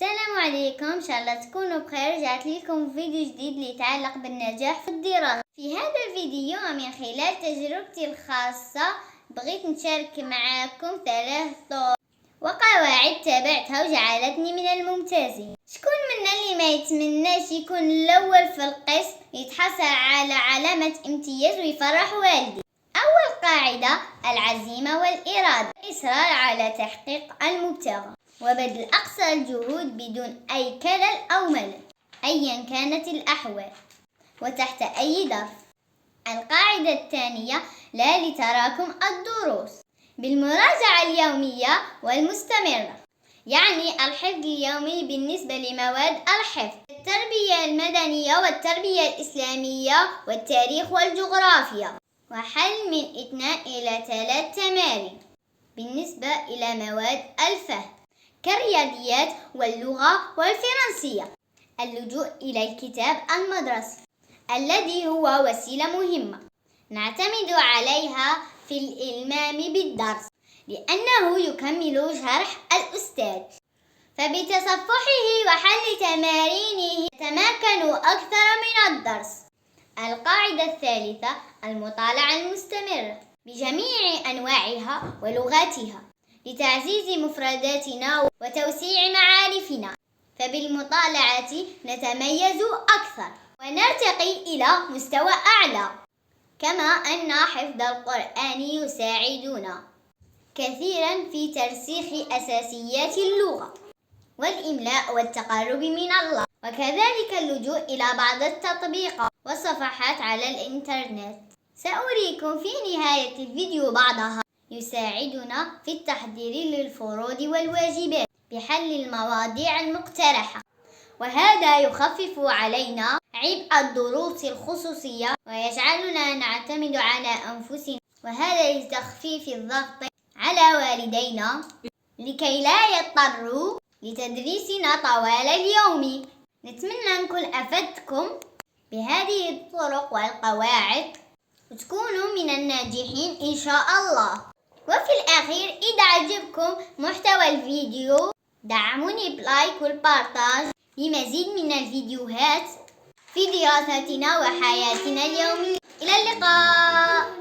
السلام عليكم، ان شاء الله تكونوا بخير. رجعت لكم فيديو جديد يتعلق بالنجاح في الدراسة. في هذا الفيديو من خلال تجربتي الخاصة بغيت نشارك معاكم 3 طرق وقواعد تابعتها وجعلتني من الممتازين. شكون منا اللي ما يتمناش يكون الاول في القسم، يتحصل على علامة امتياز ويفرح والديه؟ اول قاعدة: العزيمة والإرادة، الإصرار على تحقيق المبتغى وبذل أقصى الجهود بدون أي كلل أو ملل أيا كانت الأحوال وتحت أي ظرف. القاعدة الثانية: لا لتراكم الدروس، بالمراجعة اليومية والمستمرة، يعني الحفظ اليومي بالنسبة لمواد الحفظ، التربية المدنية والتربية الإسلامية والتاريخ والجغرافيا، وحل من 2 إلى 3 تمارين بالنسبة إلى مواد الفهم كالرياضيات واللغة والفرنسية. اللجوء إلى الكتاب المدرسي الذي هو وسيلة مهمة نعتمد عليها في الإلمام بالدرس، لأنه يكمل شرح الأستاذ، فبتصفحه وحل تمارينه يتمكن أكثر من الدرس. القاعدة الثالثة: المطالعة المستمرة بجميع أنواعها ولغاتها لتعزيز مفرداتنا وتوسيع معارفنا، فبالمطالعة نتميز أكثر ونرتقي إلى مستوى أعلى. كما أن حفظ القرآن يساعدنا كثيرا في ترسيخ أساسيات اللغة والإملاء والتقرب من الله، وكذلك اللجوء إلى بعض التطبيقات والصفحات على الإنترنت. سأريكم في نهاية الفيديو بعضها يساعدنا في التحضير للفروض والواجبات بحل المواضيع المقترحة، وهذا يخفف علينا عبء الدروس الخصوصية ويجعلنا نعتمد على أنفسنا، وهذا لتخفيف الضغط على والدينا لكي لا يضطروا لتدريسنا طوال اليوم. نتمنى نكون أفدتكم بهذه الطرق والقواعد وتكونوا من الناجحين إن شاء الله. وفي الأخير، إذا عجبكم محتوى الفيديو دعموني بلايك والبارتاج لمزيد من الفيديوهات في دراستنا وحياتنا اليومية. إلى اللقاء.